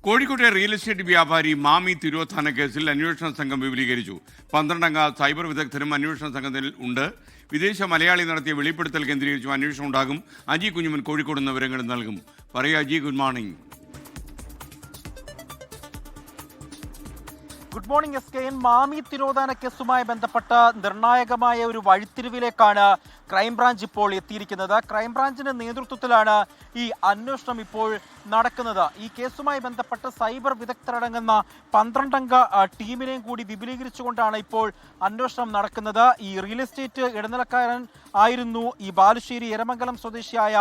കോഴിക്കോട്ടെ real estate വ്യാപാരി മാമി തിരോധാന കേസിൽ അന്വേഷണ സംഘം വിപുലീകരിച്ചു. 12 സൈബർ വിദഗ്ധരും അന്വേഷണ സംഘത്തിൽ ഉണ്ട്. വിദേശ മലയാളി നടത്തിയ വെളിപ്പെടുത്തൽ കേന്ദ്രീകരിച്ചും അന്വേഷണം ഉണ്ടാകും. അജി കുഞ്ഞുമൻ കോഴിക്കോട് നിന്ന് വിവരങ്ങൾ നൽകും. പറയൂ Aji, good morning. Good morning SKN. മാമി തിരോധാന കേസുമായി ബന്ധപ്പെട്ട നിർണായകമായ ഒരു വഴിത്തിരിവിലേക്കാണ് ക്രൈംബ്രാഞ്ച് ഇപ്പോൾ എത്തിയിരിക്കുന്നത്. ക്രൈംബ്രാഞ്ചിന്റെ നേതൃത്വത്തിലാണ് ഈ അന്വേഷണം ഇപ്പോൾ നടക്കുന്നത്. ഈ കേസുമായി ബന്ധപ്പെട്ട് സൈബർ വിദഗ്ധരടങ്ങുന്ന 12 ടീമിനെയും കൂടി വിപുലീകരിച്ചുകൊണ്ടാണ് ഇപ്പോൾ അന്വേഷണം നടക്കുന്നത്. ഈ റിയൽ എസ്റ്റേറ്റ് ഇടനിലക്കാരൻ ആയിരുന്നു ഈ ബാലുശ്ശേരി എരമംഗലം സ്വദേശിയായ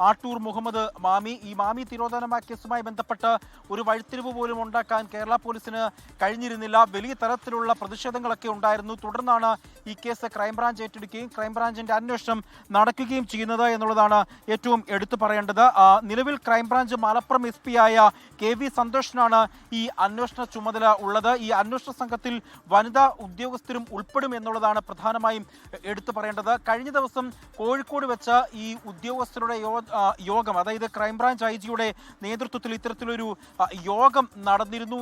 ആട്ടൂർ മുഹമ്മദ് മാമി. ഈ മാമി തിരോധാന കേസുമായി ബന്ധപ്പെട്ട് ഒരു വഴിത്തിരിവ് പോലും ഉണ്ടാക്കാൻ കേരള പോലീസിന് കഴിഞ്ഞിരുന്നില്ല. വലിയ തരത്തിലുള്ള പ്രതിഷേധങ്ങളൊക്കെ ഉണ്ടായിരുന്നു. തുടർന്നാണ് ഈ കേസ് ക്രൈംബ്രാഞ്ച് ഏറ്റെടുക്കുകയും ക്രൈംബ്രാഞ്ചിന്റെ അന്വേഷണം നടക്കുകയും ചെയ്യുന്നത് എന്നുള്ളതാണ് ഏറ്റവും എടുത്തു പറയേണ്ടത്. നിലവിൽ ക്രൈംബ്രാഞ്ച് മലപ്പുറം SP ആയ KV സന്തോഷിനാണ് ഈ അന്വേഷണ ചുമതല ഉള്ളത്. ഈ അന്വേഷണ സംഘത്തിൽ വനിതാ ഉദ്യോഗസ്ഥരും ഉൾപ്പെടും എന്നുള്ളതാണ് പ്രധാനമായും എടുത്തു പറയേണ്ടത്. കഴിഞ്ഞ ദിവസം കോഴിക്കോട് വെച്ച് ഈ ഉദ്യോഗസ്ഥരുടെ യോഗം, അതായത് ക്രൈംബ്രാഞ്ച് IG-യുടെ നേതൃത്വത്തിൽ ഇത്തരത്തിലൊരു യോഗം നടന്നിരുന്നു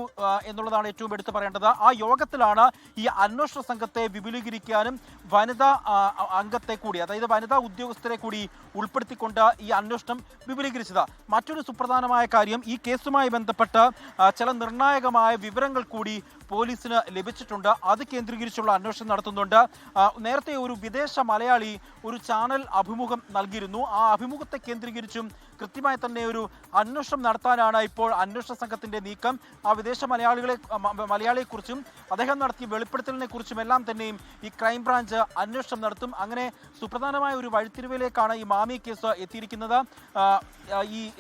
എന്നുള്ളതാണ് ഏറ്റവും എടുത്തു പറയേണ്ടത്. ആ യോഗത്തിലാണ് ഈ അന്വേഷണ സംഘത്തെ വിപുലീകരിക്കാനും വനിതാ അംഗത്തെ കൂടി, അതായത് വനിതാ ഉദ്യോഗസ്ഥരെ കൂടി ഉൾപ്പെടുത്തിക്കൊണ്ട് ഈ അന്വേഷണം വിപുലീകരിച്ചത്. മറ്റൊരു സുപ്രധാനമായ കാര്യം, ഈ കേസുമായി ബന്ധപ്പെട്ട് ചില നിർണായകമായ വിവരങ്ങൾ കൂടി പോലീസിന് ലഭിച്ചിട്ടുണ്ട്. അത് കേന്ദ്രീകരിച്ചുള്ള അന്വേഷണം നടത്തുന്നുണ്ട്. നേരത്തെ ഒരു വിദേശ മലയാളി ഒരു ചാനൽ അഭിമുഖം നൽകിയിരുന്നു. ആ അഭിമുഖത്തെ കേന്ദ്രീകരിച്ചും കൃത്യമായി തന്നെ ഒരു അന്വേഷണം നടത്താനാണ് ഇപ്പോൾ അന്വേഷണ സംഘത്തിന്റെ നീക്കം. ആ വിദേശ മലയാളിയെക്കുറിച്ചും അദ്ദേഹം നടത്തിയ വെളിപ്പെടുത്തലിനെ കുറിച്ചും എല്ലാം തന്നെയും ഈ ക്രൈംബ്രാഞ്ച് അന്വേഷണം നടത്തും. അങ്ങനെ സുപ്രധാനമായ ഒരു വഴിത്തിരിവിലേക്കാണ് ഈ മാമി കേസ് എത്തിയിരിക്കുന്നത്.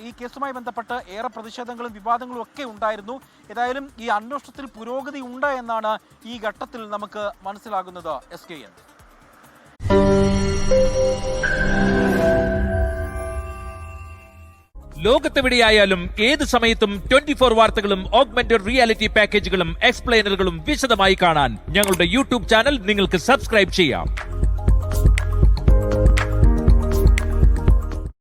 ഈ കേസുമായി ബന്ധപ്പെട്ട് ഏറെ പ്രതിഷേധങ്ങളും വിവാദങ്ങളും ഒക്കെ ഉണ്ടായിരുന്നു. ഏതായാലും ഈ അന്വേഷണത്തിൽ പുരോഗതി ഉണ്ട് എന്നാണ് ഈ ഘട്ടത്തിൽ നമുക്ക് മനസ്സിലാകുന്നത്. SKN. ലോകത്തെവിടെയായാലും ഏത് സമയത്തും 24 വാർത്തകളും ഓഗ്മെന്റഡ് റിയാലിറ്റി പാക്കേജുകളും എക്സ്പ്ലെയിനറുകളും വിശദമായി കാണാൻ ഞങ്ങളുടെ YouTube ചാനൽ നിങ്ങൾക്ക് സബ്സ്ക്രൈബ് ചെയ്യാം.